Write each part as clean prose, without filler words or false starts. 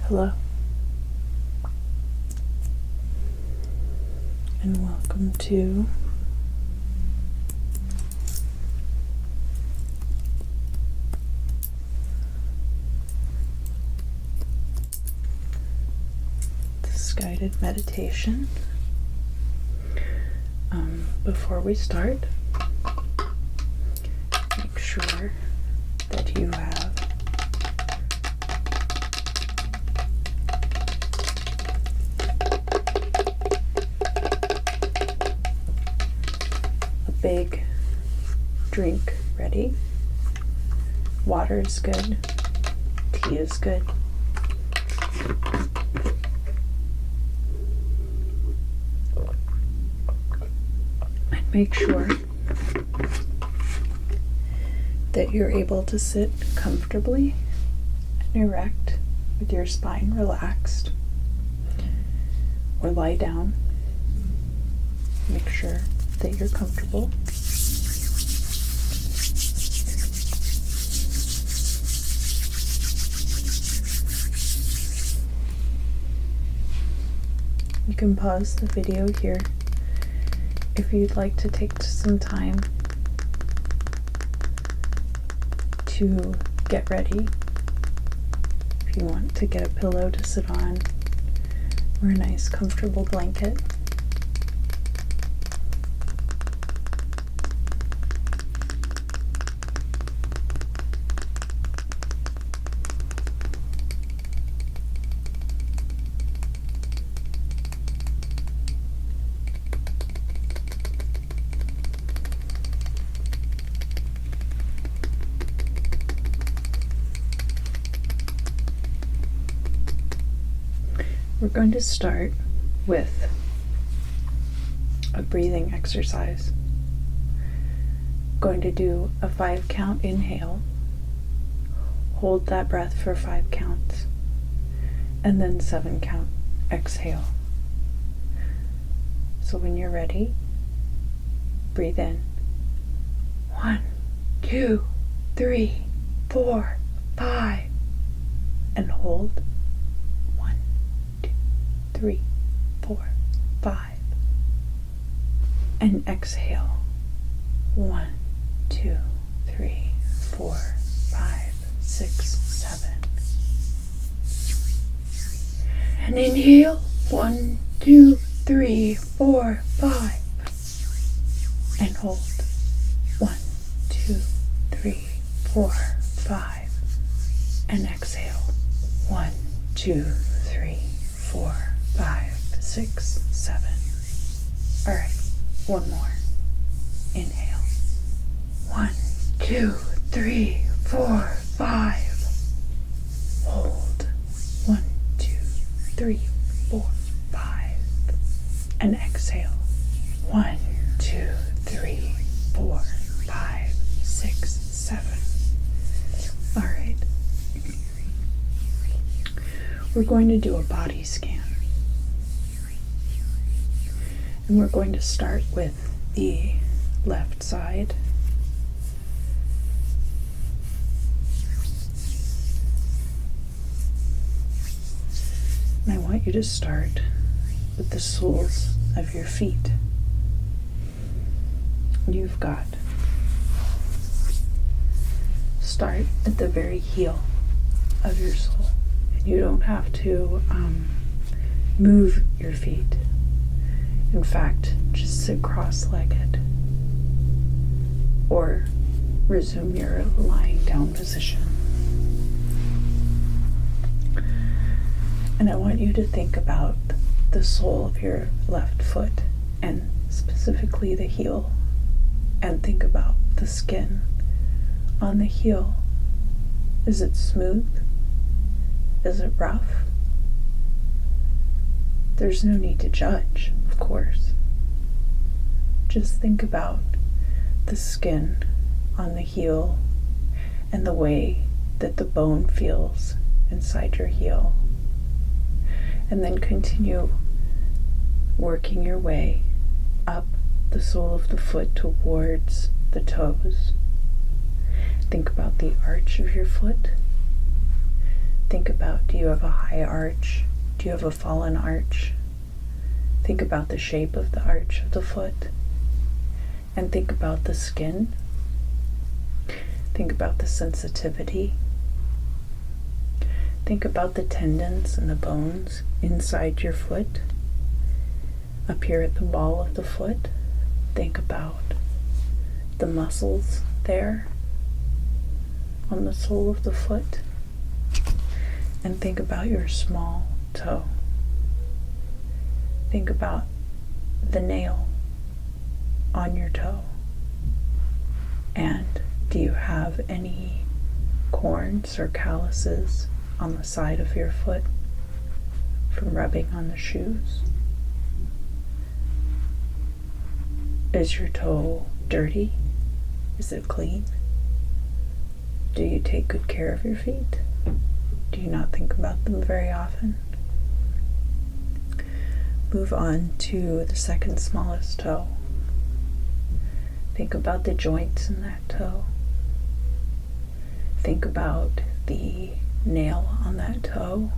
Hello, and welcome to this guided meditation. Before we start, make sure that you have a big drink ready. Water is good, tea is good. And make sure that you're able to sit comfortably and erect with your spine relaxed, or lie down. Make sure that you're comfortable. You can pause the video here if you'd like to take some time to get ready. If you want to get a pillow to sit on or a nice comfortable blanket. We're going to start with a breathing exercise. Going to do a 5 count inhale, hold that breath for 5 counts, and then 7 count exhale. So when you're ready, breathe in. 1, 2, 3, 4, 5, and hold. 3, 4, 5, and exhale. 1, 2, 3, 4, 5, 6, 7, and inhale. 1, 2, 3, 4, 5, and hold. 1, 2, 3, 4, 5, and exhale. 1, 2, 3, 4, 5, 6, 7. All right, one more. Inhale. 1, 2, 3, 4, 5. Hold. 1, 2, 3, 4, 5. And exhale. 1, 2, 3, 4, 5, 6, 7. All right. We're going to do a body scan. And we're going to start with the left side. And I want you to start with the soles of your feet. You've got start at the very heel of your sole. You don't have to move your feet. In fact, just sit cross-legged or resume your lying down position. And I want you to think about the sole of your left foot, and specifically the heel, and think about the skin on the heel. Is it smooth? Is it rough? There's no need to judge, of course. Just think about the skin on the heel and the way that the bone feels inside your heel. And then continue working your way up the sole of the foot towards the toes. Think about the arch of your foot. Think about, do you have a high arch? Do you have a fallen arch? Think about the shape of the arch of the foot. And think about the skin. Think about the sensitivity. Think about the tendons and the bones inside your foot. Up here at the ball of the foot, think about the muscles there on the sole of the foot. And think about your small toe. Think about the nail on your toe. And do you have any corns or calluses on the side of your foot from rubbing on the shoes? Is your toe dirty? Is it clean? Do you take good care of your feet? Do you not think about them very often? Move on to the second smallest toe. Think about the joints in that toe. Think about the nail on that toe.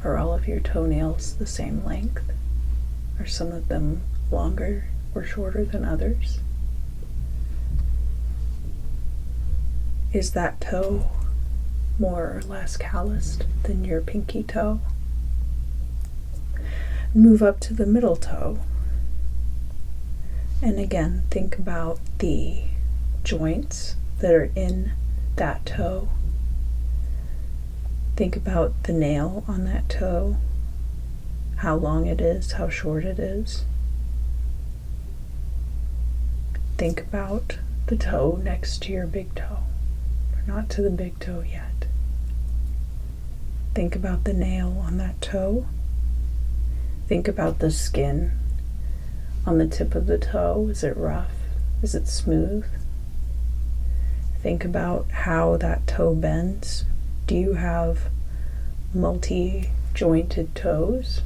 Are all of your toenails the same length? Are some of them longer or shorter than others? Is that toe more or less calloused than your pinky toe? Move up to the middle toe. And again, think about the joints that are in that toe. Think about the nail on that toe, how long it is, how short it is. Think about the toe next to your big toe. We're not to the big toe yet. Think about the nail on that toe. Think about the skin on the tip of the toe. Is it rough? Is it smooth? Think about how that toe bends. Do you have multi-jointed toes?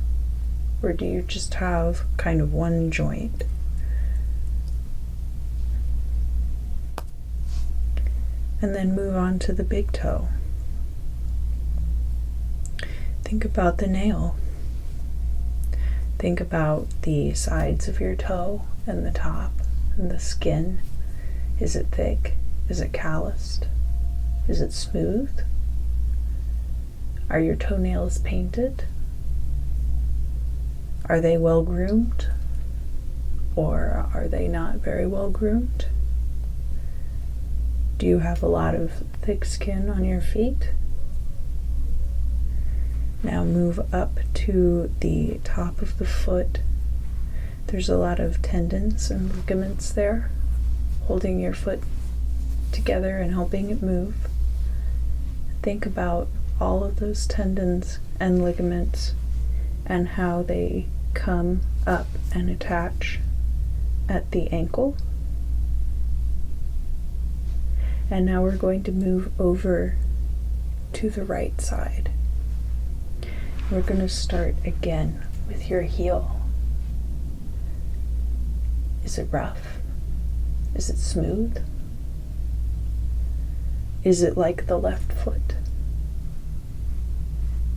Or do you just have kind of one joint? And then move on to the big toe. Think about the nail. Think about the sides of your toe and the top and the skin. Is it thick? Is it calloused? Is it smooth? Are your toenails painted? Are they well groomed? Or are they not very well groomed? Do you have a lot of thick skin on your feet? Now move up to the top of the foot. There's a lot of tendons and ligaments there, holding your foot together and helping it move. Think about all of those tendons and ligaments and how they come up and attach at the ankle. And now we're going to move over to the right side. We're going to start again with your heel. Is it rough? Is it smooth? Is it like the left foot?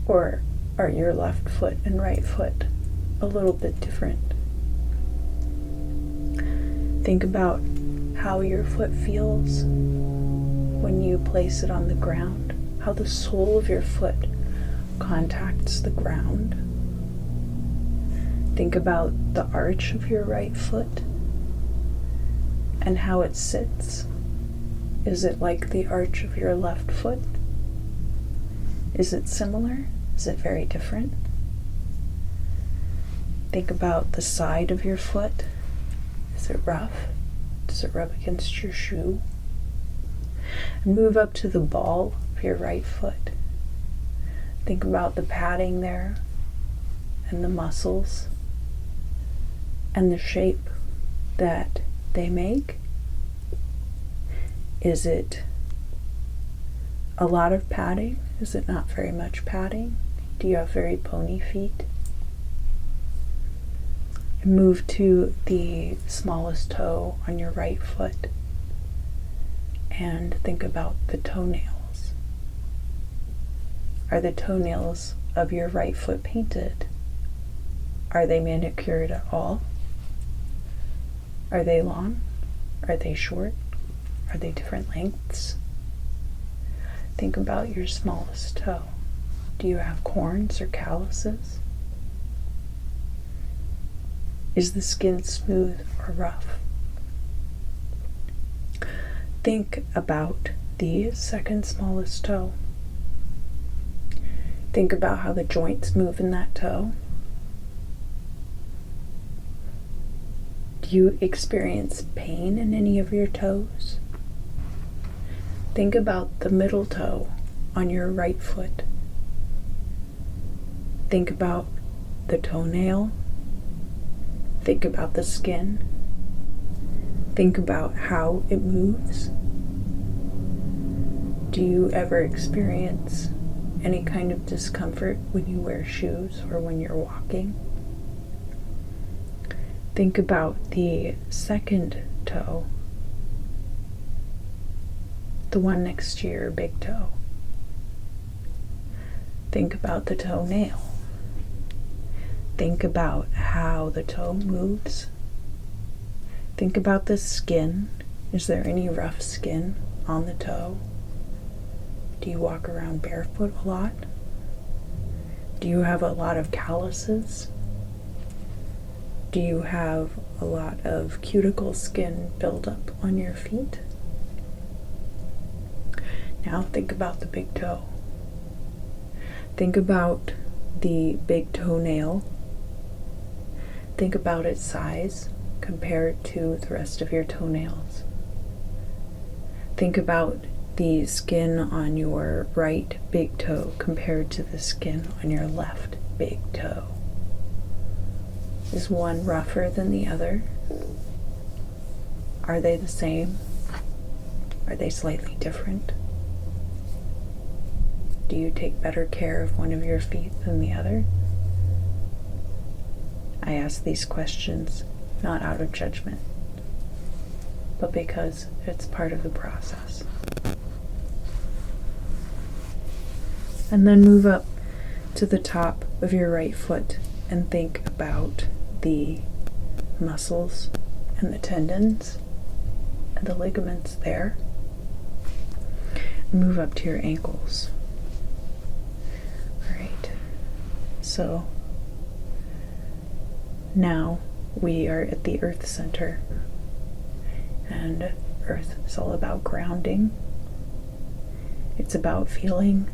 Or are your left foot and right foot a little bit different? Think about how your foot feels when you place it on the ground, how the sole of your foot contacts the ground. Think about the arch of your right foot and how it sits. Is it like the arch of your left foot? Is it similar? Is it very different? Think about the side of your foot. Is it rough? Does it rub against your shoe? And move up to the ball of your right foot. Think about the padding there and the muscles and the shape that they make. Is it a lot of padding? Is it not very much padding? Do you have very bony feet? And move to the smallest toe on your right foot and think about the toenails. Are the toenails of your right foot painted? Are they manicured at all? Are they long? Are they short? Are they different lengths? Think about your smallest toe. Do you have corns or calluses? Is the skin smooth or rough? Think about the second smallest toe. Think about how the joints move in that toe. Do you experience pain in any of your toes? Think about the middle toe on your right foot. Think about the toenail. Think about the skin. Think about how it moves. Do you ever experience any kind of discomfort when you wear shoes or when you're walking? Think about the second toe, the one next to your big toe. Think about the toenail. Think about how the toe moves. Think about the skin. Is there any rough skin on the toe? Do you walk around barefoot a lot? Do you have a lot of calluses? Do you have a lot of cuticle skin buildup on your feet? Now think about the big toe. Think about the big toenail. Think about its size compared to the rest of your toenails. Think about the skin on your right big toe compared to the skin on your left big toe. Is one rougher than the other? Are they the same? Are they slightly different? Do you take better care of one of your feet than the other? I ask these questions not out of judgment, but because it's part of the process. And then move up to the top of your right foot and think about the muscles and the tendons and the ligaments there. Move up to your ankles. All right. So now we are at the earth center, and earth is all about grounding. It's about feeling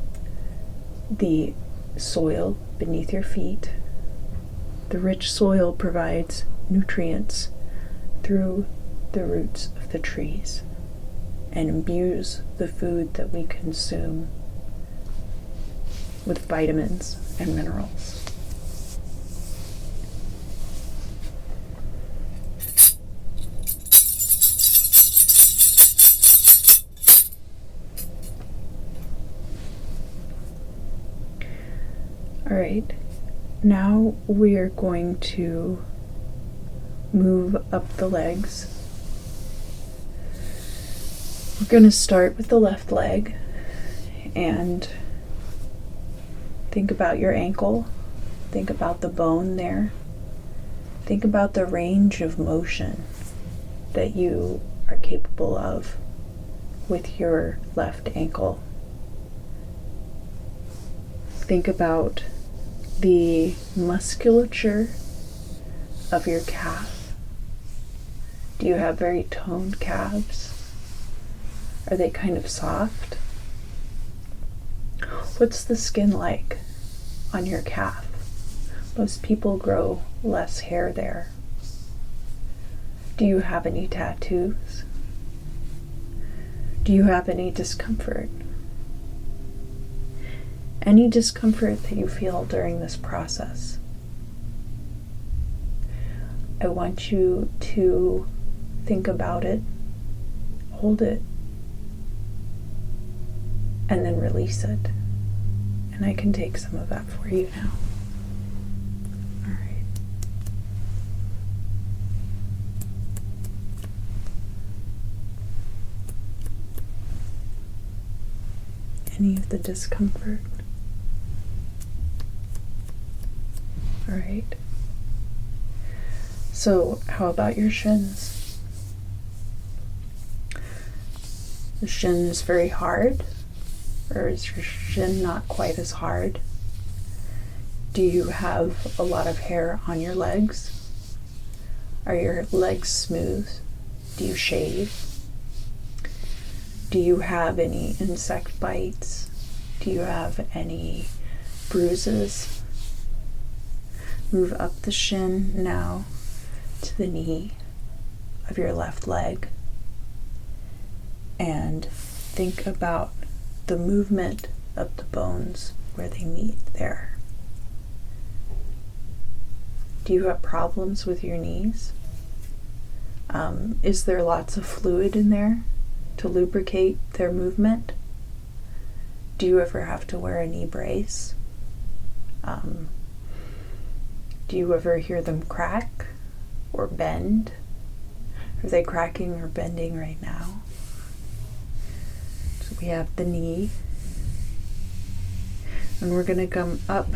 the soil beneath your feet. The rich soil provides nutrients through the roots of the trees and imbues the food that we consume with vitamins and minerals. All right. Now we're going to move up the legs. We're going to start with the left leg and think about your ankle. Think about the bone there. Think about the range of motion that you are capable of with your left ankle. Think about the musculature of your calf. Do you have very toned calves? Are they kind of soft? What's the skin like on your calf? Most people grow less hair there. Do you have any tattoos? Do you have any discomfort? Any discomfort that you feel during this process, I want you to think about it, hold it, and then release it. And I can take some of that for you now. All right. Any of the discomfort right. So, how about your shins? The shin is very hard, or is your shin not quite as hard? Do you have a lot of hair on your legs? Are your legs smooth? Do you shave? Do you have any insect bites? Do you have any bruises? Move up the shin now to the knee of your left leg and think about the movement of the bones where they meet there. Do you have problems with your knees? Is there lots of fluid in there to lubricate their movement? Do you ever have to wear a knee brace? Do you ever hear them crack or bend? Are they cracking or bending right now? So we have the knee, and we're going to come up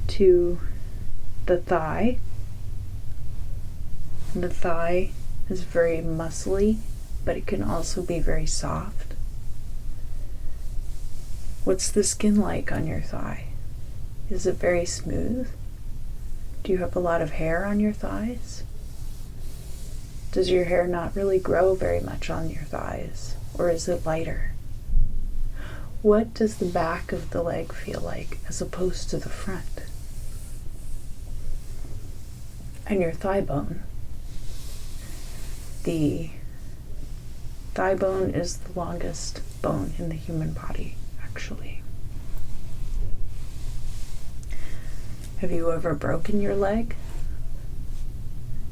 to the thigh. And the thigh is very muscly, but it can also be very soft. What's the skin like on your thigh? Is it very smooth? Do you have a lot of hair on your thighs? Does your hair not really grow very much on your thighs, or is it lighter? What does the back of the leg feel like as opposed to the front? And your thigh bone. The thigh bone is the longest bone in the human body, actually. Have you ever broken your leg?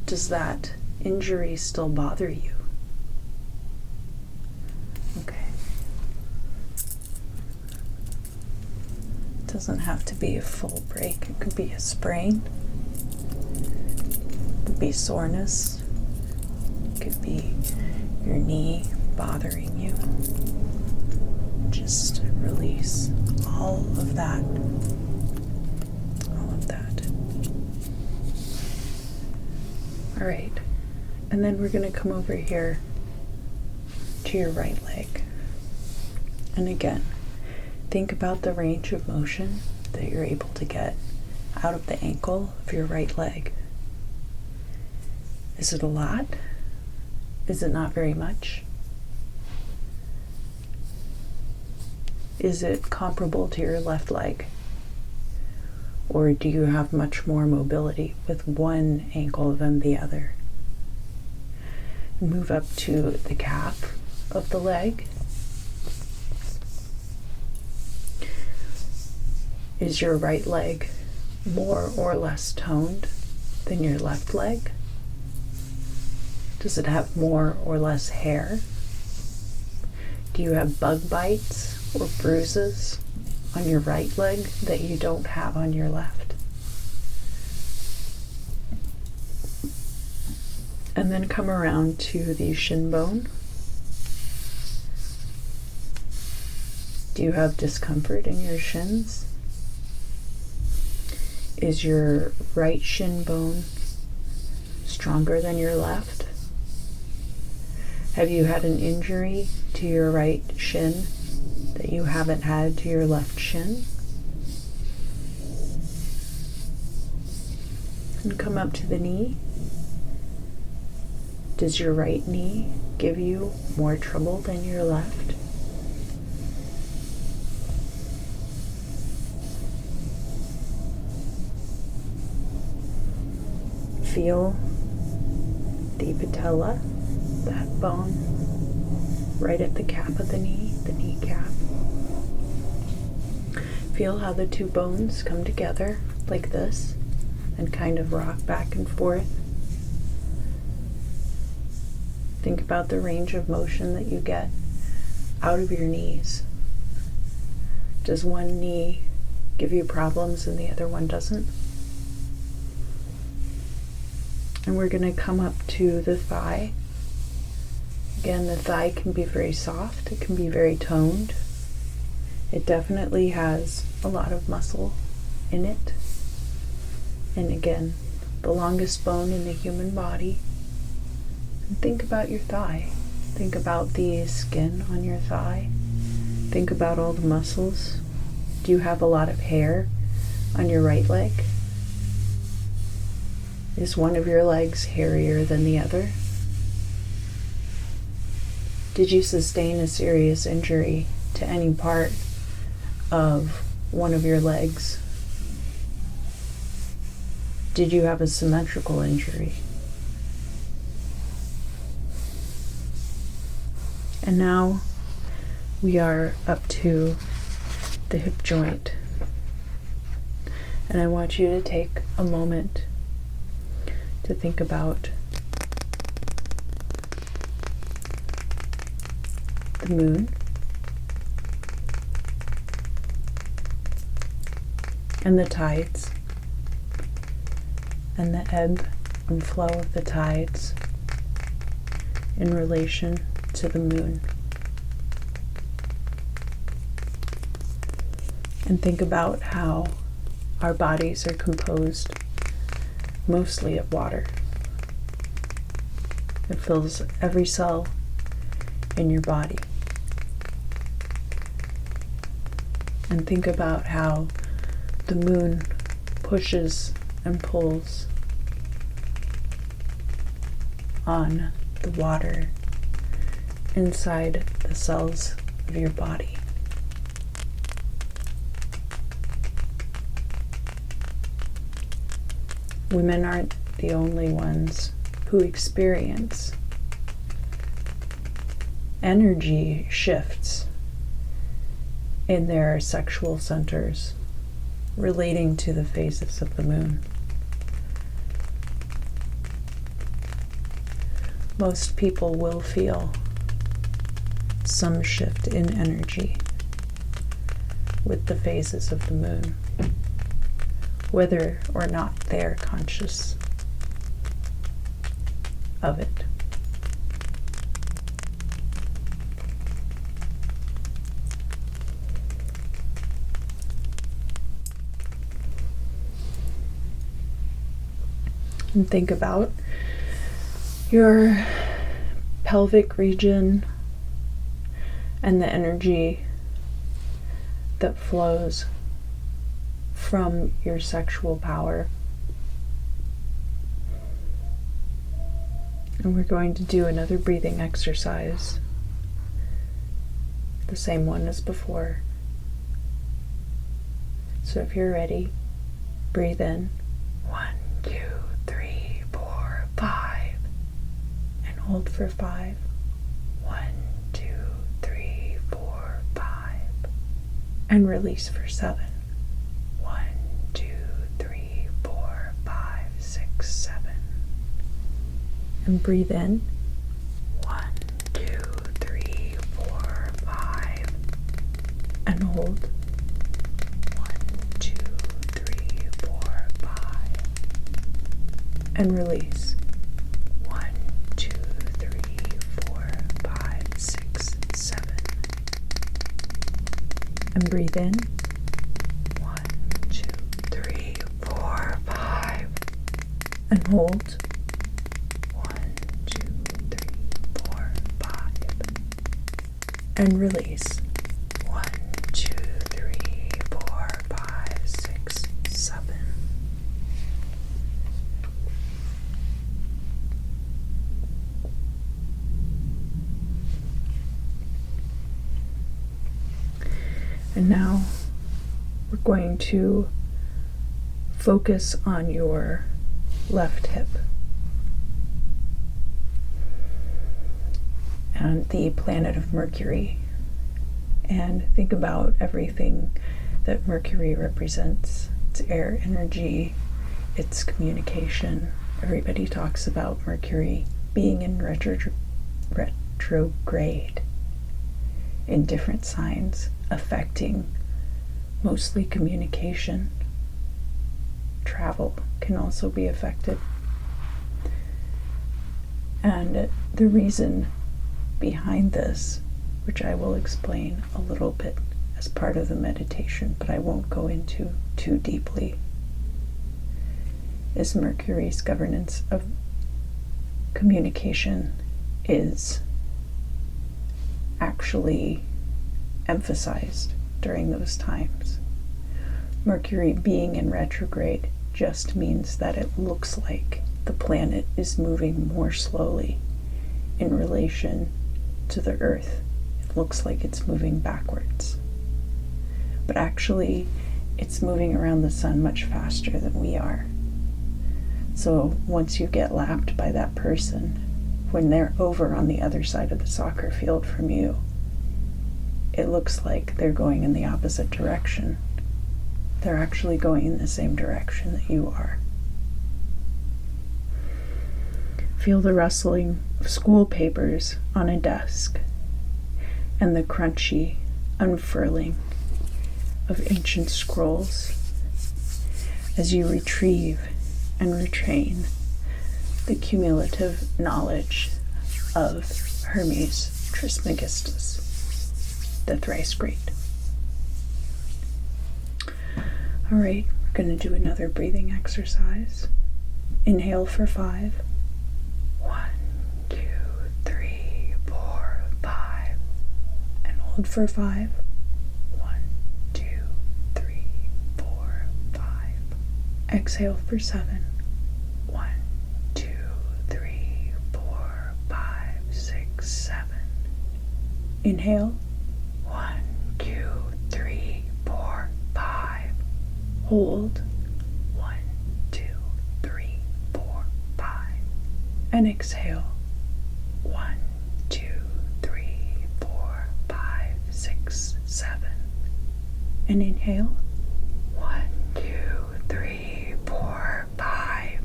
Does that injury still bother you? Okay. It doesn't have to be a full break. It could be a sprain. It could be soreness. It could be your knee bothering you. Just release all of that. All right, and then we're going to come over here to your right leg. And again, think about the range of motion that you're able to get out of the ankle of your right leg. Is it a lot? Is it not very much? Is it comparable to your left leg? Or do you have much more mobility with one ankle than the other? Move up to the calf of the leg. Is your right leg more or less toned than your left leg? Does it have more or less hair? Do you have bug bites or bruises on your right leg that you don't have on your left? And then come around to the shin bone. Do you have discomfort in your shins? Is your right shin bone stronger than your left? Have you had an injury to your right shin that you haven't had to your left shin? And come up to the knee. Does your right knee give you more trouble than your left? Feel the patella, that bone, right at the cap of the kneecap. Feel how the two bones come together like this and kind of rock back and forth. Think about the range of motion that you get out of your knees. Does one knee give you problems and the other one doesn't? And we're going to come up to the thigh. Again, the thigh can be very soft. It can be very toned. It definitely has a lot of muscle in it. And again, the longest bone in the human body. And think about your thigh. Think about the skin on your thigh. Think about all the muscles. Do you have a lot of hair on your right leg? Is one of your legs hairier than the other? Did you sustain a serious injury to any part of one of your legs? Did you have a symmetrical injury? And now we are up to the hip joint. And I want you to take a moment to think about the moon and the tides and the ebb and flow of the tides in relation to the moon. And think about how our bodies are composed mostly of water. It fills every cell in your body. And think about how the moon pushes and pulls on the water inside the cells of your body. Women aren't the only ones who experience energy shifts in their sexual centers relating to the phases of the moon. Most people will feel some shift in energy with the phases of the moon, whether or not they're conscious of it. And think about your pelvic region and the energy that flows from your sexual power. And we're going to do another breathing exercise, the same one as before. So if you're ready, breathe in. 1, 2, 3, 4, 5. And hold for 5. 1, 2, 3, 4, 5. And release for 7. 1, 2, 3, 4, 5, 6, 7. And breathe in. 1, 2, 3, 4, 5. And hold. 1, 2, 3, 4, 5. And release. 1, 2, 3, 4, 5, 6, 7. And breathe in. 1, 2, 3, 4, 5. And hold. 1, 2, 3, 4, 5. And release. 1, 2, 3, 4, 5, 6, 7. And now we're going to focus on your left hip and the planet of Mercury, and think about everything that Mercury represents. It's air energy, it's communication. Everybody talks about Mercury being in retrograde in different signs, affecting mostly communication. Travel can also be affected. And the reason behind this, which I will explain a little bit as part of the meditation, but I won't go into too deeply, is Mercury's governance of communication is actually emphasized during those times. Mercury being in retrograde just means that it looks like the planet is moving more slowly in relation to the Earth. It looks like it's moving backwards. But actually, it's moving around the sun much faster than we are. So once you get lapped by that person, when they're over on the other side of the soccer field from you, it looks like they're going in the opposite direction. They're actually going in the same direction that you are. Feel the rustling of school papers on a desk and the crunchy unfurling of ancient scrolls as you retrieve and retrain the cumulative knowledge of Hermes Trismegistus, the thrice great. All right, we're going to do another breathing exercise. Inhale for 5. 1, 2, 3, 4, 5. And hold for 5. 1, 2, 3, 4, 5. Exhale for 7. 1, 2, 3, 4, 5, 6, 7. Inhale. 1, 2, 3, 4, 5. Hold. 1, 2, 3, 4, 5. And exhale. 1, 2, 3, 4, 5, 6, 7. And inhale. 1, 2, 3, 4, 5.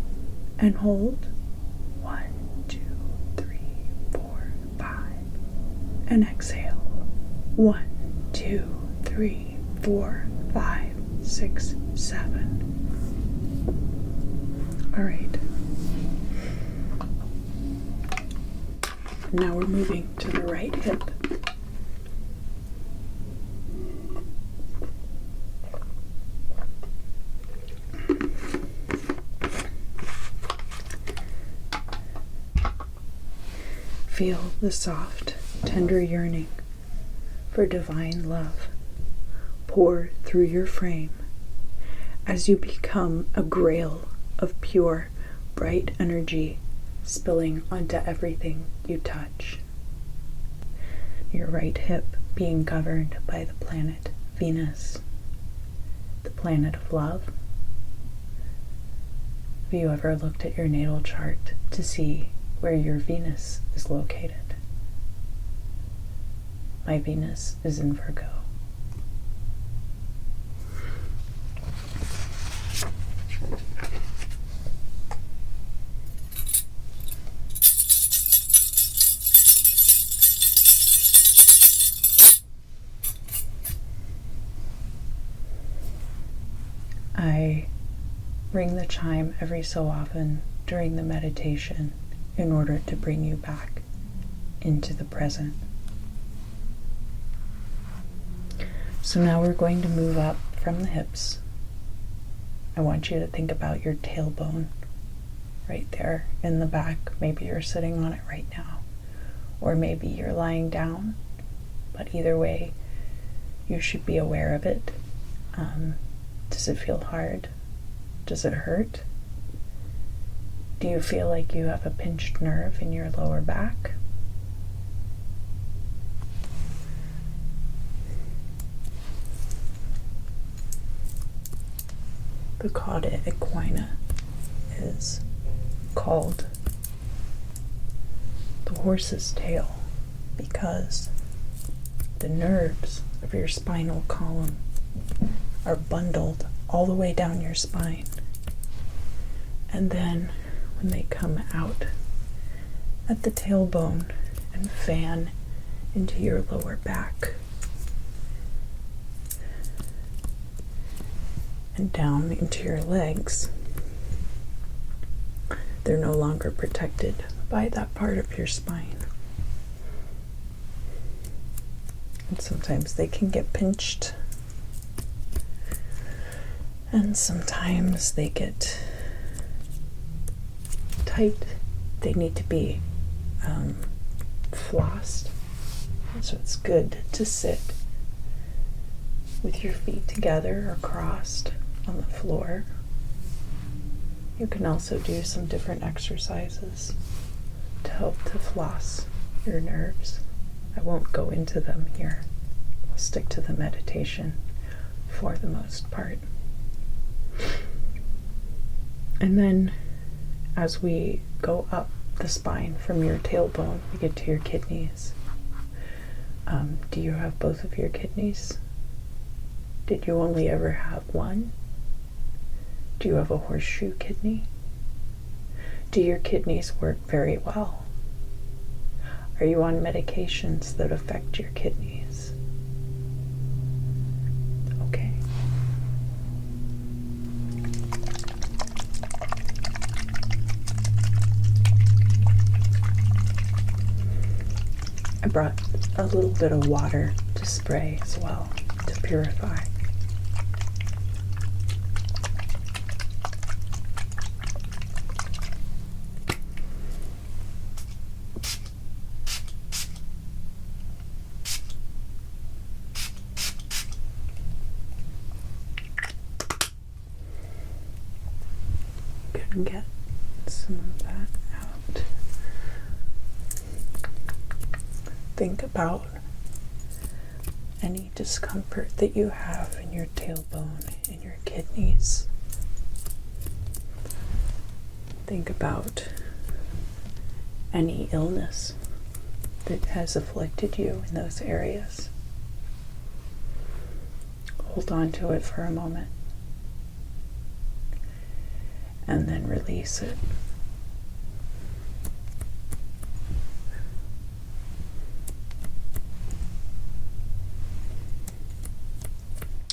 And hold. 1, 2, 3, 4, 5. And exhale. 1, 2, 3, 4, 5, 6, 7. All right. Now we're moving to the right hip. Feel the soft, tender yearning for divine love pour through your frame as you become a grail of pure, bright energy spilling onto everything you touch. Your right hip being governed by the planet Venus, the planet of love. Have you ever looked at your natal chart to see where your Venus is located? My Venus is in Virgo. I ring the chime every so often during the meditation in order to bring you back into the present. So now we're going to move up from the hips. I want you to think about your tailbone right there in the back. Maybe you're sitting on it right now, or maybe you're lying down, but either way, you should be aware of it. Does it feel hard? Does it hurt? Do you feel like you have a pinched nerve in your lower back? The cauda equina is called the horse's tail because the nerves of your spinal column are bundled all the way down your spine. And then when they come out at the tailbone and fan into your lower back and down into your legs, they're no longer protected by that part of your spine. And sometimes they can get pinched, and sometimes they get tight. They need to be flossed. So it's good to sit with your feet together or crossed on the floor. You can also do some different exercises to help to floss your nerves. I won't go into them here. I'll stick to the meditation for the most part. And then as we go up the spine from your tailbone, we get to your kidneys. Do you have both of your kidneys? Did you only ever have one? Do you have a horseshoe kidney? Do your kidneys work very well? Are you on medications that affect your kidneys? Okay. I brought a little bit of water to spray as well to purify. Can get some of that out. Think about any discomfort that you have in your tailbone, in your kidneys. Think about any illness that has afflicted you in those areas. Hold on to it for a moment and then release it.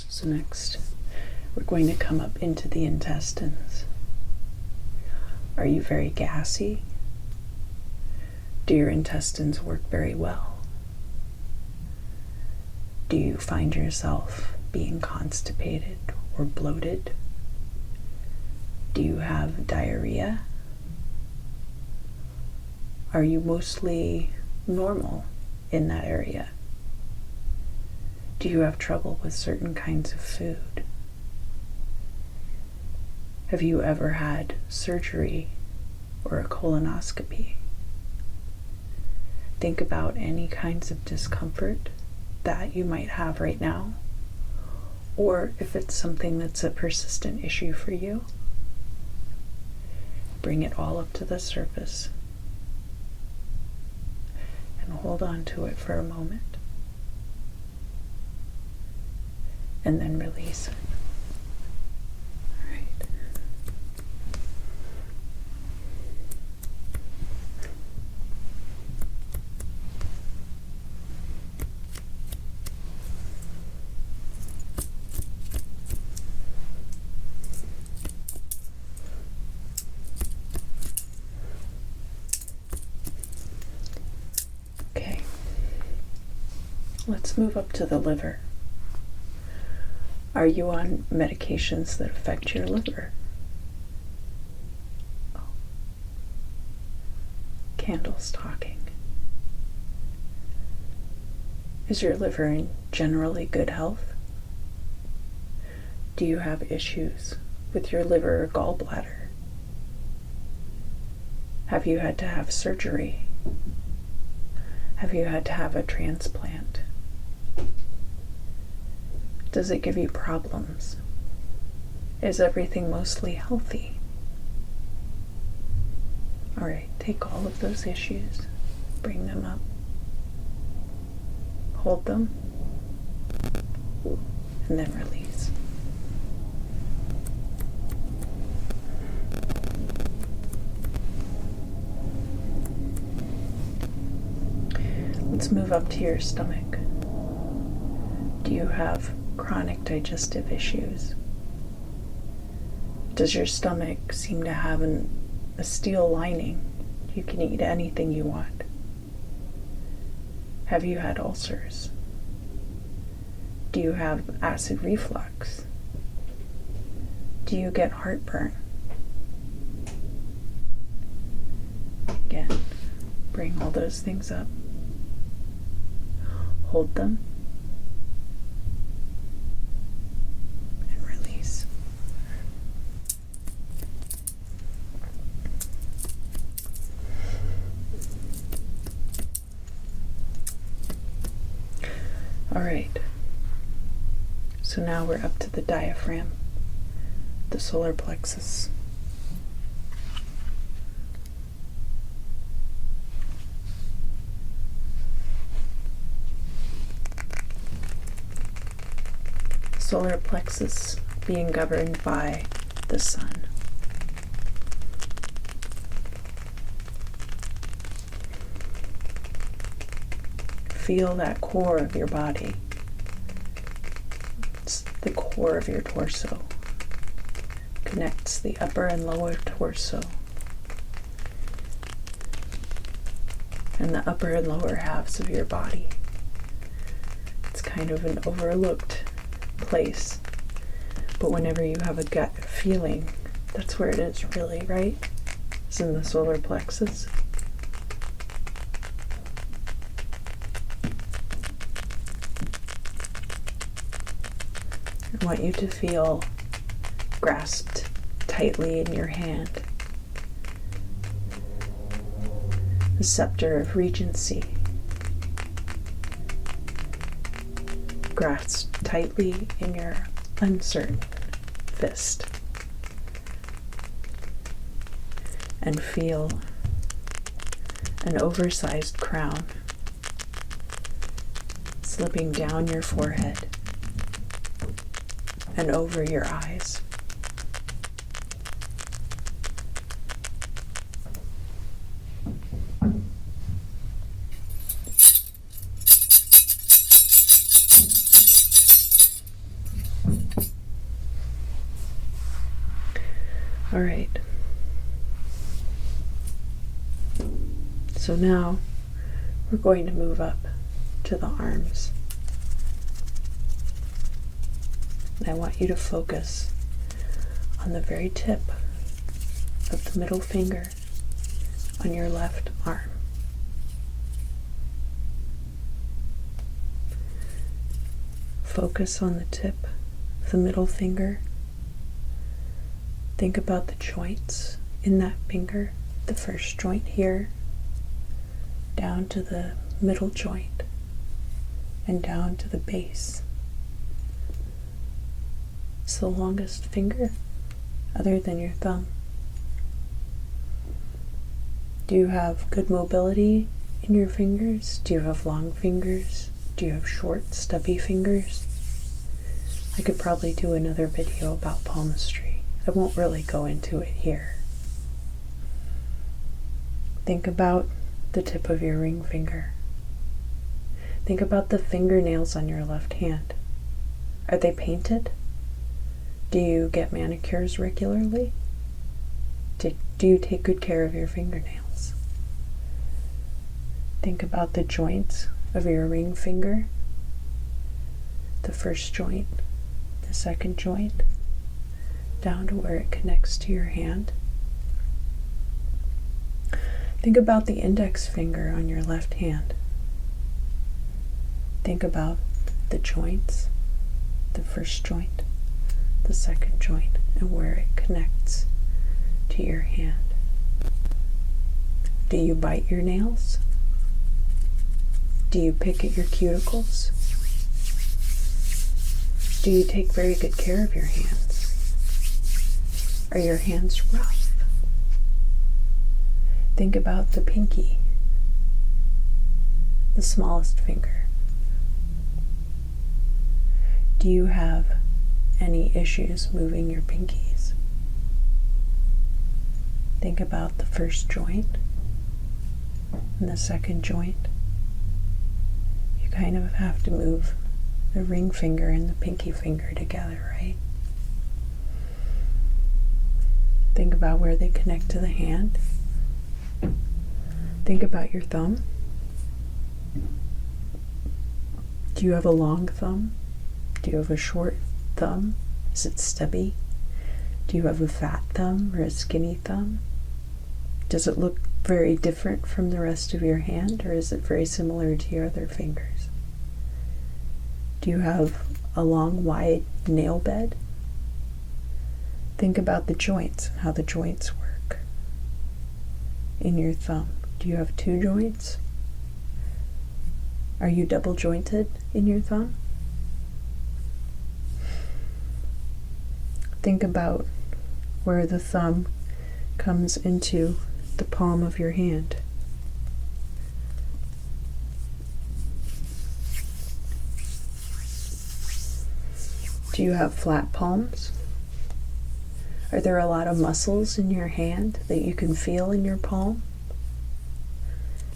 So next, we're going to come up into the intestines. Are you very gassy? Do your intestines work very well? Do you find yourself being constipated or bloated? Do you have diarrhea? Are you mostly normal in that area? Do you have trouble with certain kinds of food? Have you ever had surgery or a colonoscopy? Think about any kinds of discomfort that you might have right now, or if it's something that's a persistent issue for you, bring it all up to the surface and hold on to it for a moment. And then release it. All right. Okay. Let's move up to the liver. Are you on medications that affect your liver? Oh. Candles talking. Is your liver in generally good health? Do you have issues with your liver or gallbladder? Have you had to have surgery? Have you had to have a transplant? Does it give you problems? Is everything mostly healthy? All right, take all of those issues, bring them up, hold them, and then release. Let's move up to your stomach. Do you have chronic digestive issues? Does your stomach seem to have a steel lining? You can eat anything you want. Have you had ulcers? Do you have acid reflux? Do you get heartburn? again. Bring all those things up. Hold them. And release. All right. So now we're up to the diaphragm, the solar plexus. Solar plexus being governed by the sun. Feel that core of your body. It's the core of your torso. Connects the upper and lower torso. And the upper and lower halves of your body. It's kind of an overlooked place. But whenever you have a gut feeling, that's where it is really, right? It's in the solar plexus. I want you to feel grasped tightly in your hand. The scepter of regency. Grasped tightly in your uncertain fist. And feel an oversized crown slipping down your forehead and over your eyes. All right. So now we're going to move up to the arms. And I want you to focus on the very tip of the middle finger on your left arm. Focus on the tip of the middle finger. Think about the joints in that finger, the first joint here, down to the middle joint, and down to the base. It's the longest finger other than your thumb. Do you have good mobility in your fingers? Do you have long fingers? Do you have short, stubby fingers? I could probably do another video about palmistry. I won't really go into it here. Think about the tip of your ring finger. Think about the fingernails on your left hand. Are they painted? Do you get manicures regularly? Do you take good care of your fingernails? Think about the joints of your ring finger. The first joint, the second joint, down to where it connects to your hand. Think about the index finger on your left hand. Think about the joints, the first joint, the second joint, and where it connects to your hand. Do you bite your nails? Do you pick at your cuticles? Do you take very good care of your hands? Are your hands rough? Think about the pinky, the smallest finger. Do you have any issues moving your pinkies? Think about the first joint and the second joint. You kind of have to move the ring finger and the pinky finger together, right? Think about where they connect to the hand. Think about your thumb. Do you have a long thumb? Do you have a short thumb? Is it stubby? Do you have a fat thumb or a skinny thumb? Does it look very different from the rest of your hand, or is it very similar to your other fingers? Do you have a long, wide nail bed? Think about the joints and how the joints work. In your thumb, do you have 2 joints? Are you double jointed in your thumb? Think about where the thumb comes into the palm of your hand. Do you have flat palms? Are there a lot of muscles in your hand that you can feel in your palm?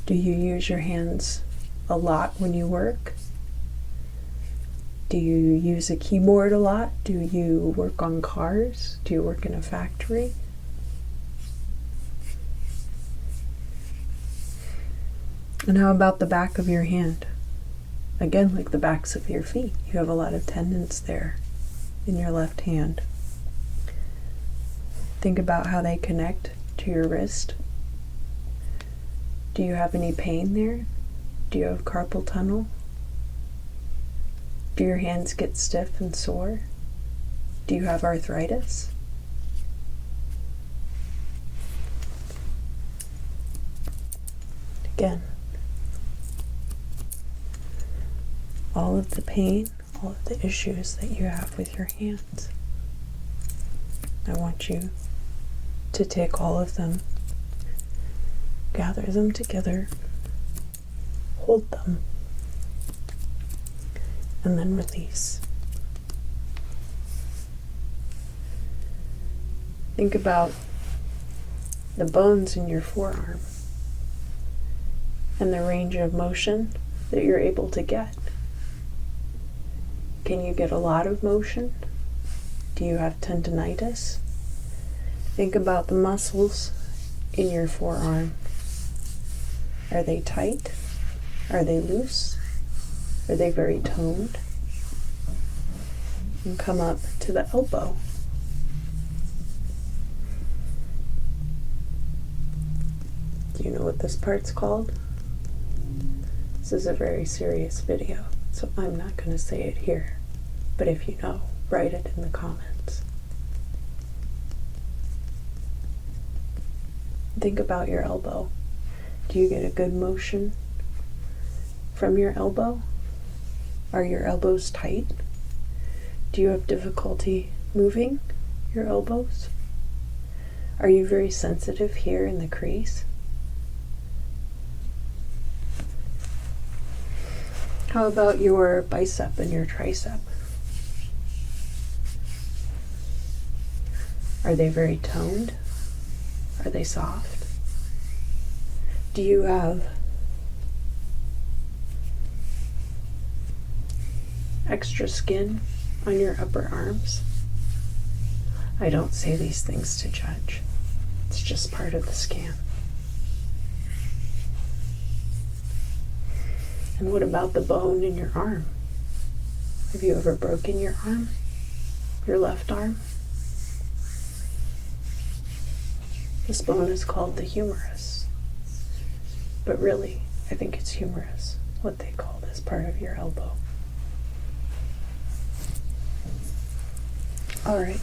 Do you use your hands a lot when you work? Do you use a keyboard a lot? Do you work on cars? Do you work in a factory? And how about the back of your hand? Again, like the backs of your feet. You have a lot of tendons there in your left hand. Think about how they connect to your wrist. Do you have any pain there? Do you have carpal tunnel? Do your hands get stiff and sore? Do you have arthritis? Again, all of the pain, all of the issues that you have with your hands. I want you to take all of them, gather them together, hold them, and then release. Think about the bones in your forearm and the range of motion that you're able to get. Can you get a lot of motion? Do you have tendinitis? Think about the muscles in your forearm. Are they tight? Are they loose? Are they very toned? And come up to the elbow. Do you know what this part's called? This is a very serious video, so I'm not going to say it here. But if you know, write it in the comments. Think about your elbow. Do you get a good motion from your elbow? Are your elbows tight? Do you have difficulty moving your elbows? Are you very sensitive here in the crease? How about your bicep and your tricep? Are they very toned? Are they soft? Do you have extra skin on your upper arms? I don't say these things to judge. It's just part of the scan. And what about the bone in your arm? Have you ever broken your arm? Your left arm? This bone is called the humerus. But really, I think it's humerus, what they call this part of your elbow. All right.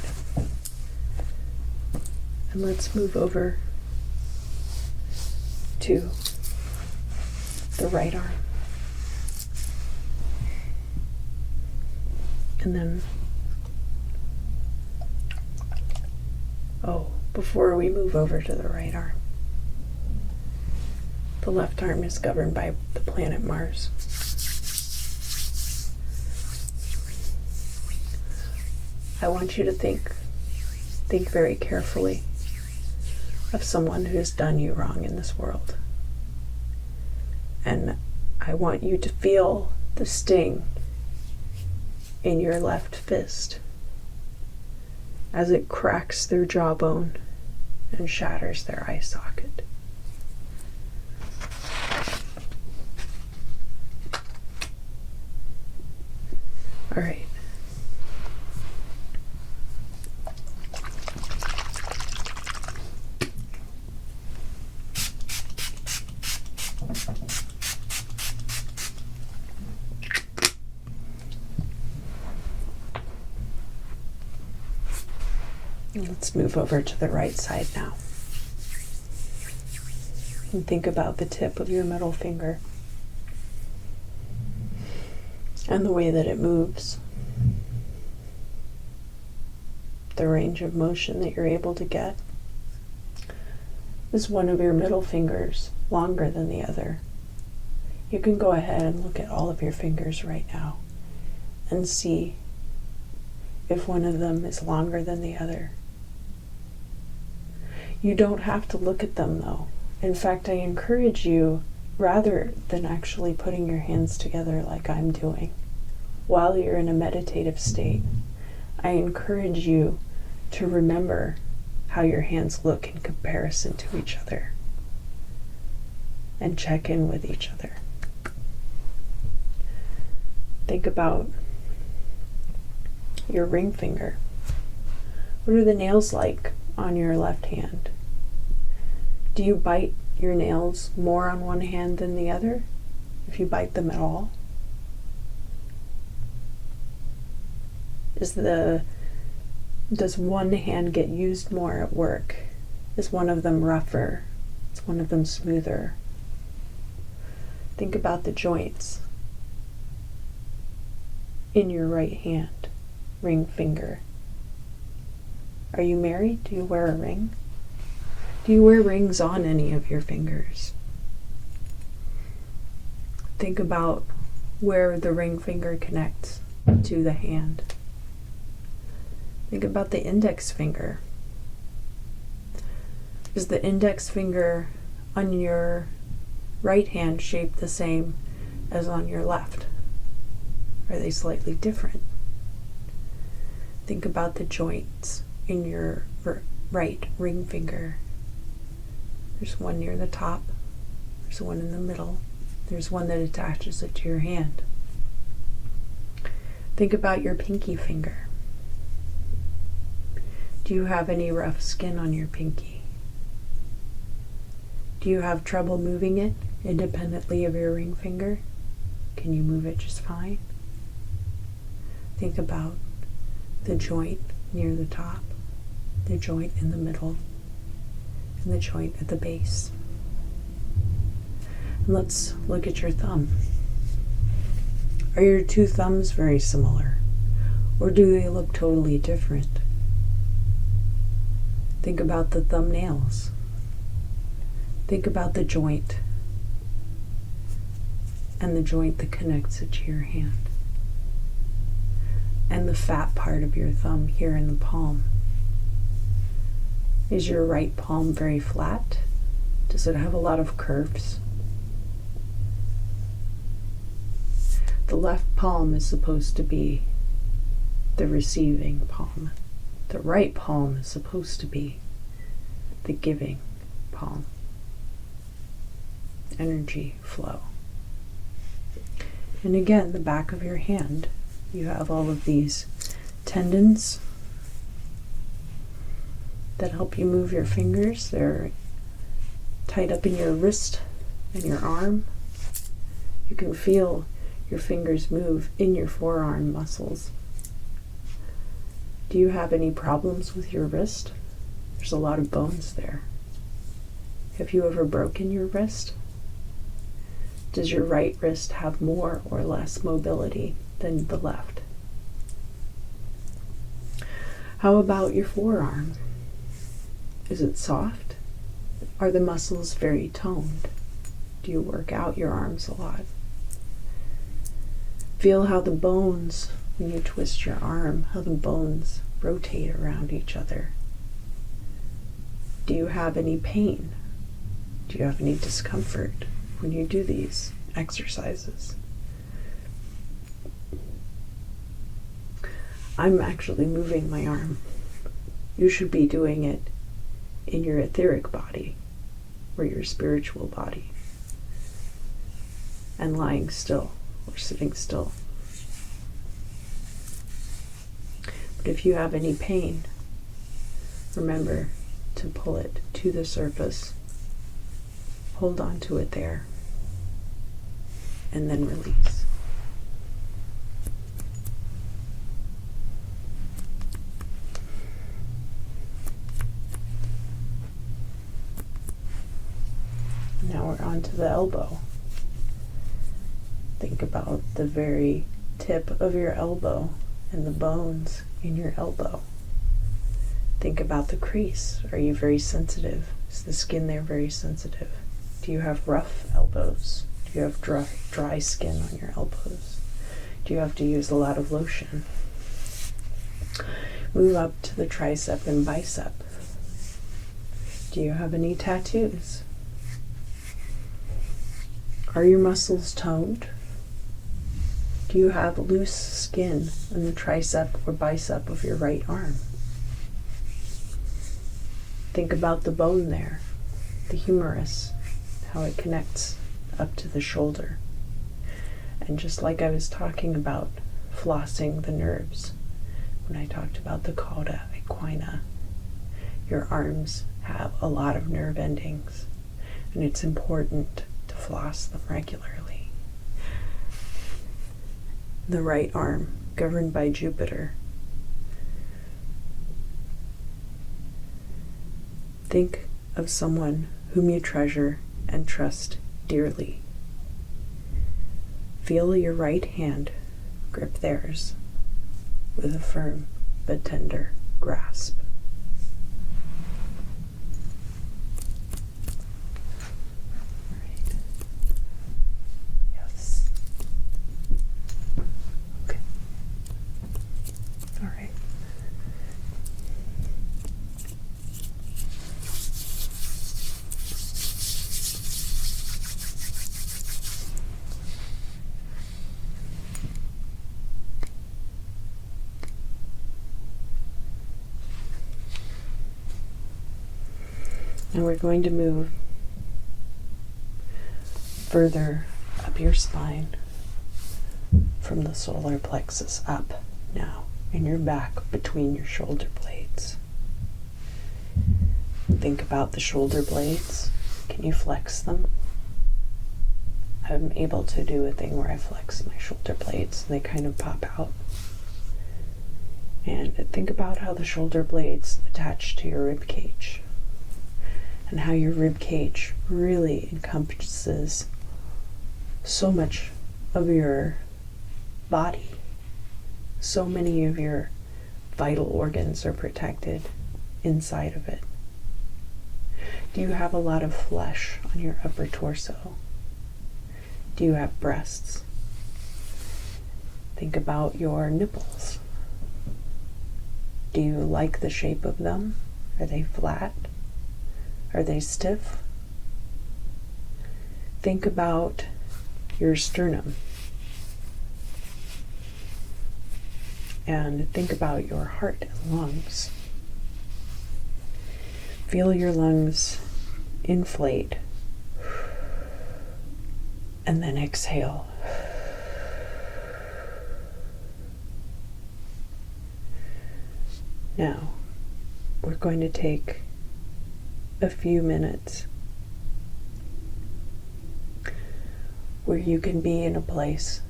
And let's move over to the right arm. And then, before we move over to the right arm, the left arm is governed by the planet Mars. I want you to think very carefully of someone who's done you wrong in this world. And I want you to feel the sting in your left fist as it cracks their jawbone and shatters their eye socket. All right. Let's move over to the right side now. And think about the tip of your middle finger and the way that it moves. The range of motion that you're able to get. Is one of your middle fingers longer than the other? You can go ahead and look at all of your fingers right now and see if one of them is longer than the other. You don't have to look at them though. In fact, I encourage you, rather than actually putting your hands together like I'm doing, while you're in a meditative state, I encourage you to remember how your hands look in comparison to each other and check in with each other. Think about your ring finger. What are the nails like on your left hand? Do you bite your nails more on one hand than the other, if you bite them at all? Does one hand get used more at work? Is one of them rougher? Is one of them smoother? Think about the joints in your right hand, ring finger. Are you married? Do you wear a ring? Do you wear rings on any of your fingers? Think about where the ring finger connects to the hand. Think about the index finger. Is the index finger on your right hand shaped the same as on your left? Are they slightly different? Think about the joints in your right ring finger. There's one near the top, there's one in the middle, there's one that attaches it to your hand. Think about your pinky finger. Do you have any rough skin on your pinky? Do you have trouble moving it independently of your ring finger? Can you move it just fine? Think about the joint near the top, the joint in the middle, and the joint at the base. And let's look at your thumb. Are your two thumbs very similar, or do they look totally different? Think about the thumbnails. Think about the joint and the joint that connects it to your hand. And the fat part of your thumb here in the palm. Is your right palm very flat? Does it have a lot of curves? The left palm is supposed to be the receiving palm. The right palm is supposed to be the giving palm. Energy flow. And again, the back of your hand, you have all of these tendons that help you move your fingers. They're tied up in your wrist and your arm. You can feel your fingers move in your forearm muscles. Do you have any problems with your wrist? There's a lot of bones there. Have you ever broken your wrist? Does your right wrist have more or less mobility than the left? How about your forearm? Is it soft? Are the muscles very toned? Do you work out your arms a lot? Feel how the bones, when you twist your arm, how the bones rotate around each other. Do you have any pain? Do you have any discomfort when you do these exercises? I'm actually moving my arm. You should be doing it in your etheric body or your spiritual body and lying still or sitting still. But if you have any pain, remember to pull it to the surface, hold on to it there, and then release. or onto the elbow. Think about the very tip of your elbow and the bones in your elbow. Think about the crease. Are you very sensitive? Is the skin there very sensitive? Do you have rough elbows? Do you have dry skin on your elbows? Do you have to use a lot of lotion? Move up to the tricep and bicep. Do you have any tattoos? Are your muscles toned? Do you have loose skin in the tricep or bicep of your right arm? Think about the bone there, the humerus, how it connects up to the shoulder. And just like I was talking about flossing the nerves, when I talked about the cauda equina, your arms have a lot of nerve endings, and it's important to floss them regularly. The right arm, governed by Jupiter. Think of someone whom you treasure and trust dearly. Feel your right hand grip theirs with a firm but tender grasp. Right. Yes. Okay. All right. And we're going to move further up your spine from the solar plexus up now in your back between your shoulder blades. Think about the shoulder blades. Can you flex them? I'm able to do a thing where I flex my shoulder blades and they kind of pop out. And think about how the shoulder blades attach to your rib cage, and how your rib cage really encompasses so much of your body. So many of your vital organs are protected inside of it. Do you have a lot of flesh on your upper torso? Do you have breasts? Think about your nipples. Do you like the shape of them? Are they flat? Are they stiff? Think about your sternum. And think about your heart and lungs. Feel your lungs inflate and then exhale. Now, we're going to take a few minutes where you can be in a place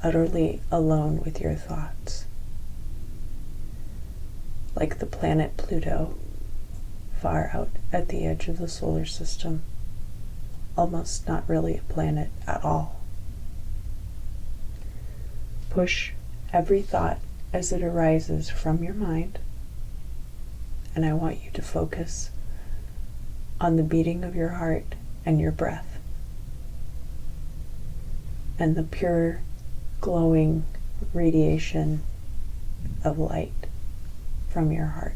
utterly alone with your thoughts, like the planet Pluto, far out at the edge of the solar system, almost not really a planet at all. Push every thought as it arises from your mind, and I want you to focus on the beating of your heart and your breath, and the pure, glowing radiation of light from your heart.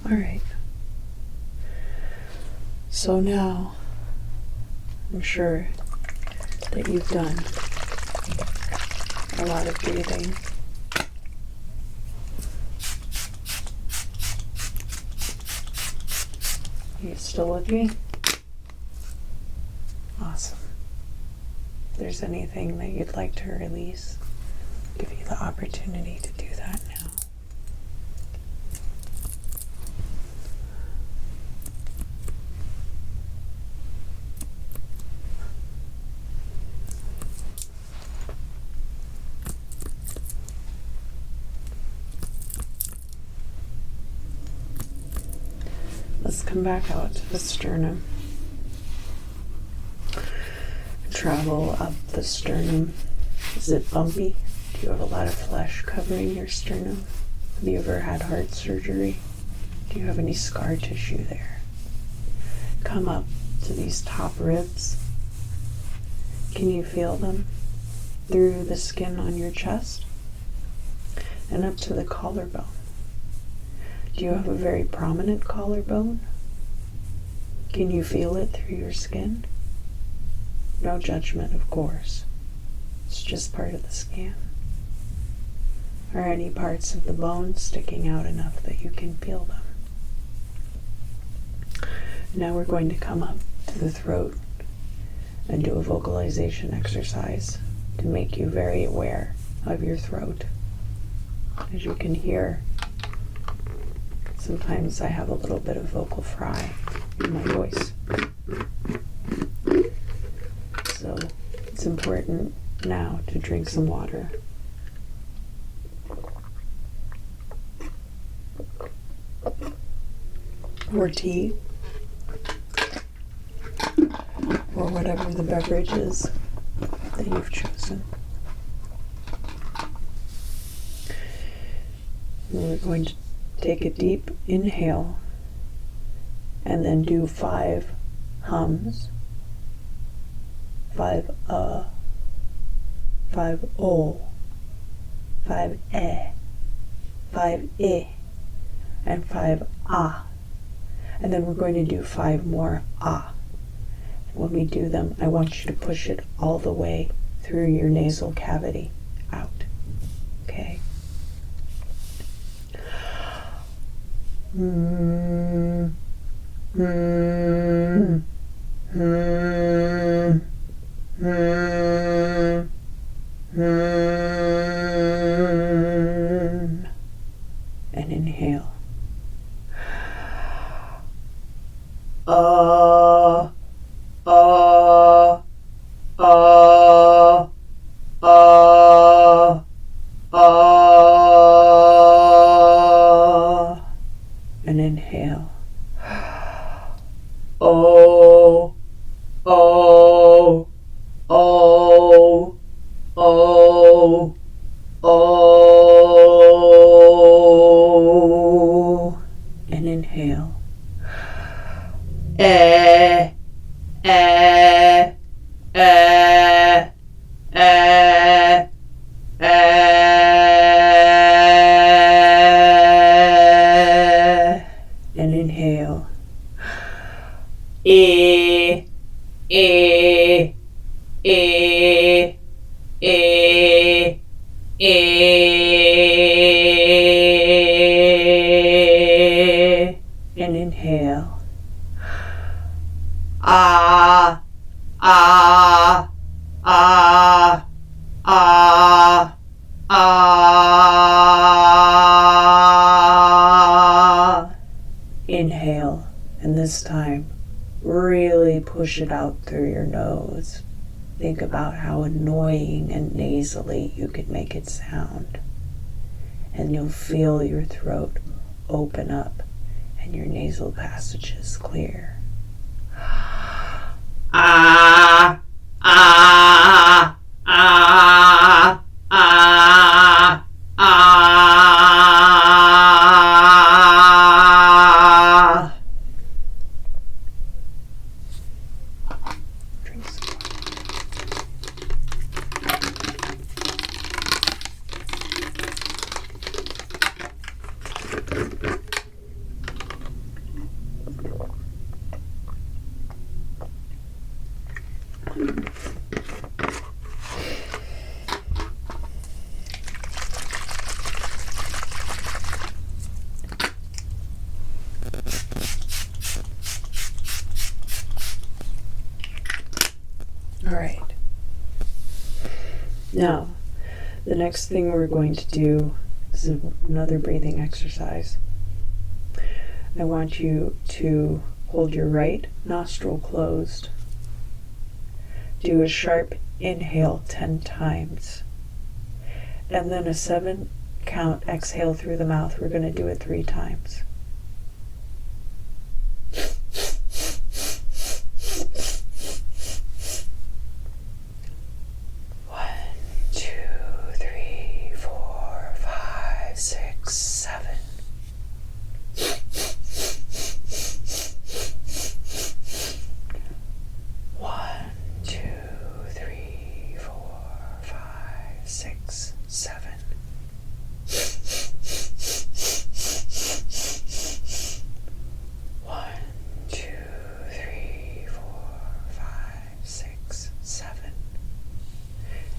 All right. So now, I'm sure that you've done a lot of breathing. Are you still with me? Awesome. If there's anything that you'd like to release, I'll give you the opportunity to do that now. Let's come back out to the sternum. Travel up the sternum. Is it bumpy? Do you have a lot of flesh covering your sternum? Have you ever had heart surgery? Do you have any scar tissue there? Come up to these top ribs. Can you feel them through the skin on your chest? And up to the collarbone. Do you have a very prominent collarbone? Can you feel it through your skin? No judgment, of course. It's just part of the scan. Are any parts of the bone sticking out enough that you can feel them? Now we're going to come up to the throat and do a vocalization exercise to make you very aware of your throat. As you can hear, sometimes I have a little bit of vocal fry in my voice. So it's important now to drink some water. Or tea. Or whatever the beverage is that you've chosen. And we're going to take a deep inhale and then do 5 hums. 5 5 o, 5 5 and 5 ah. And then we're going to do 5 more ah. When we do them, I want you to push it all the way through your nasal cavity out. Okay? And inhale. And inhale. Oh, oh, oh, oh, oh. And inhale. And inhale. And inhale. Ah, ah, ah, ah, ah. Inhale, and this time really push it out through your nose. Think about how annoying and nasally you could make it sound. And you'll feel your throat open up and your nasal passages clear. Ah, ah, ah, ah, ah. Drink some water. All right. Now, the next thing we're going to do is another breathing exercise. I want you to hold your right nostril closed. Do a sharp inhale 10 times. And then a 7 count exhale through the mouth. We're going to do it 3 times.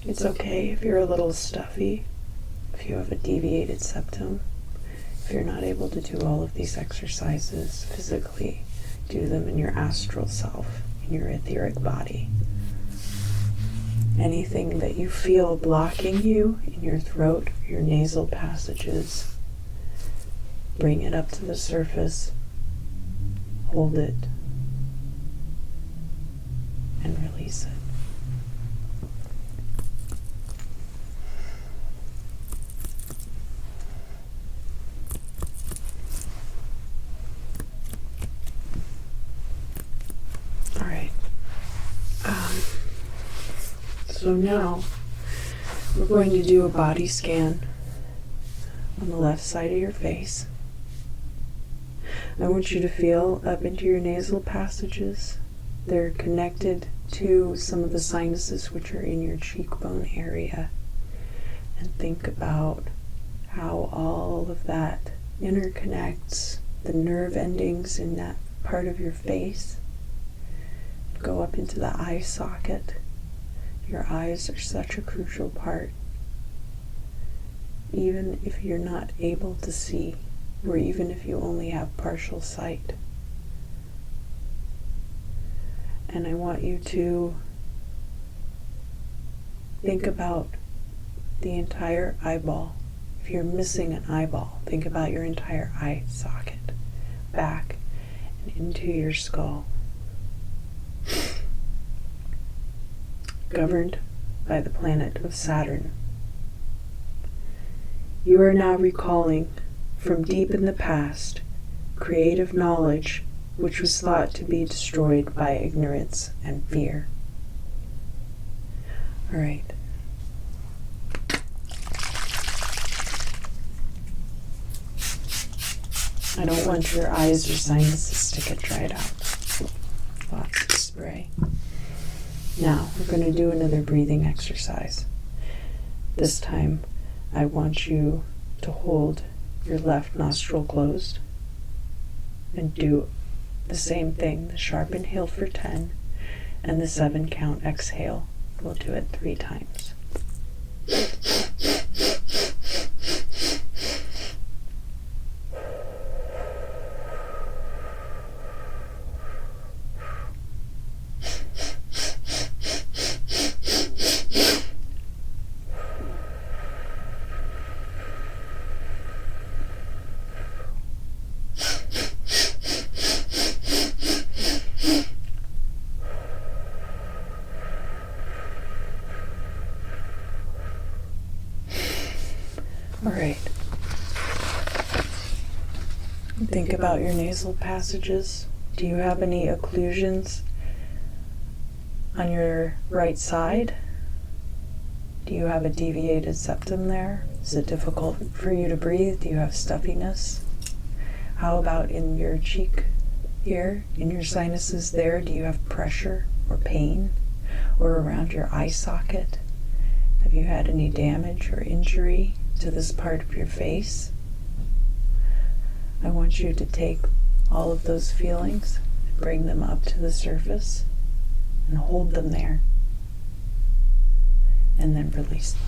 It's okay if you're a little stuffy, if you have a deviated septum, if you're not able to do all of these exercises physically. Do them in your astral self, in your etheric body. Anything that you feel blocking you in your throat, your nasal passages, bring it up to the surface, hold it, and release it. So now we're going to do a body scan on the left side of your face. I want you to feel up into your nasal passages. They're connected to some of the sinuses which are in your cheekbone area. And think about how all of that interconnects, the nerve endings in that part of your face. Go up into the eye socket. Your eyes are such a crucial part. Even if you're not able to see, or even if you only have partial sight. And I want you to think about the entire eyeball. If you're missing an eyeball, think about your entire eye socket, back and into your skull. Governed by the planet of Saturn. You are now recalling from deep in the past creative knowledge which was thought to be destroyed by ignorance and fear. All right. I don't want your eyes or sinuses to get dried out. Lots of spray. Now, we're going to do another breathing exercise. This time, I want you to hold your left nostril closed and do the same thing, the sharp inhale for 10 and the 7 count exhale. We'll do it 3 times. All right. Think about your nasal passages. Do you have any occlusions on your right side? Do you have a deviated septum there? Is it difficult for you to breathe? Do you have stuffiness? How about in your cheek here, in your sinuses there? Do you have pressure or pain? Or around your eye socket? Have you had any damage or injury to this part of your face? I want you to take all of those feelings and bring them up to the surface. and hold them there. And then release them.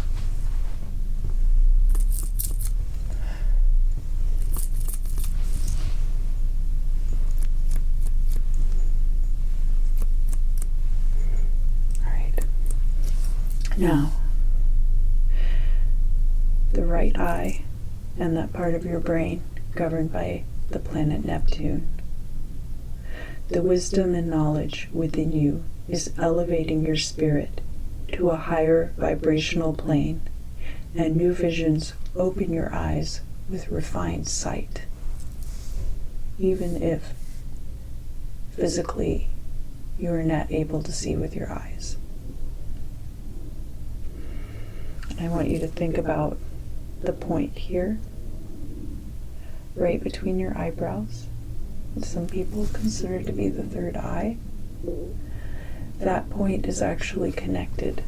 All right. Now, the right eye and that part of your brain governed by the planet Neptune. The wisdom and knowledge within you is elevating your spirit to a higher vibrational plane, and new visions open your eyes with refined sight, even if physically you are not able to see with your eyes. And I want you to think about the point here, right between your eyebrows. Some people consider to be the third eye. That point is actually connected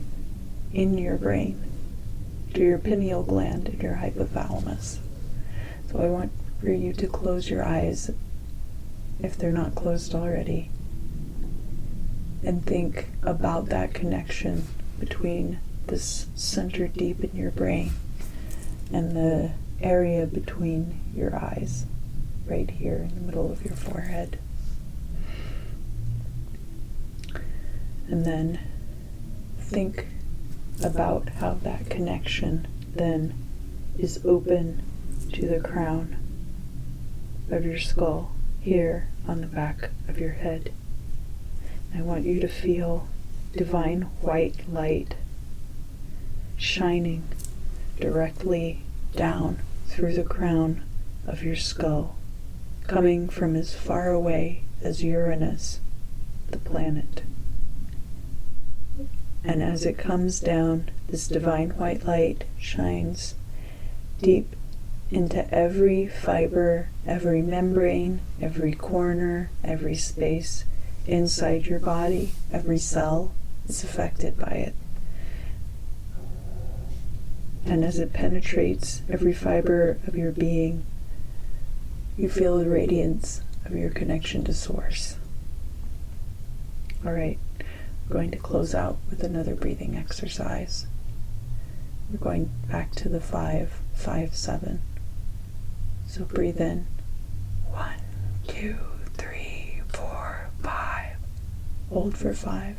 in your brain to your pineal gland and your hypothalamus. So I want for you to close your eyes, if they're not closed already, and think about that connection between this center deep in your brain and the area between your eyes, right here in the middle of your forehead. And then think about how that connection then is open to the crown of your skull, here on the back of your head. I want you to feel divine white light shining directly down through the crown of your skull, coming from as far away as Uranus, the planet. And as it comes down, this divine white light shines deep into every fiber, every membrane, every corner, every space inside your body. Every cell is affected by it. And as it penetrates every fiber of your being, you feel the radiance of your connection to Source. All right, we're going to close out with another breathing exercise. We're going back to the 5-5-7. So breathe in. 1, 2, 3, 4, 5. Hold for 5.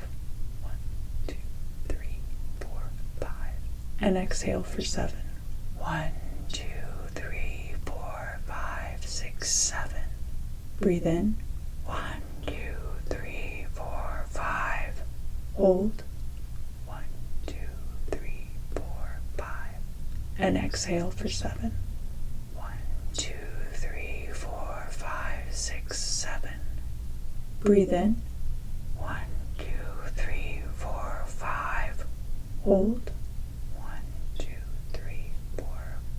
1, 2, 3, 4, 5. And exhale for 7. 1, 2, 3, 4, 5, 6, 7. Breathe in. 1, 2, 3, 4, 5. Hold. 1, 2, 3, 4, 5. And exhale for 7. 1, 2, 3, 4, 5, 6, 7. Breathe in. 1, 2, 3, 4, 5. Hold. 1, 2, 3, 4,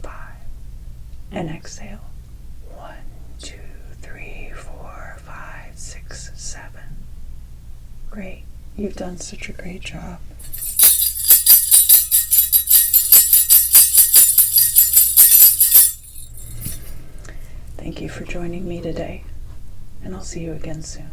5. And exhale. 1, 2, 3, 4, 5, 6, 7. Great. You've done such a great job. Thank you for joining me today, and I'll see you again soon.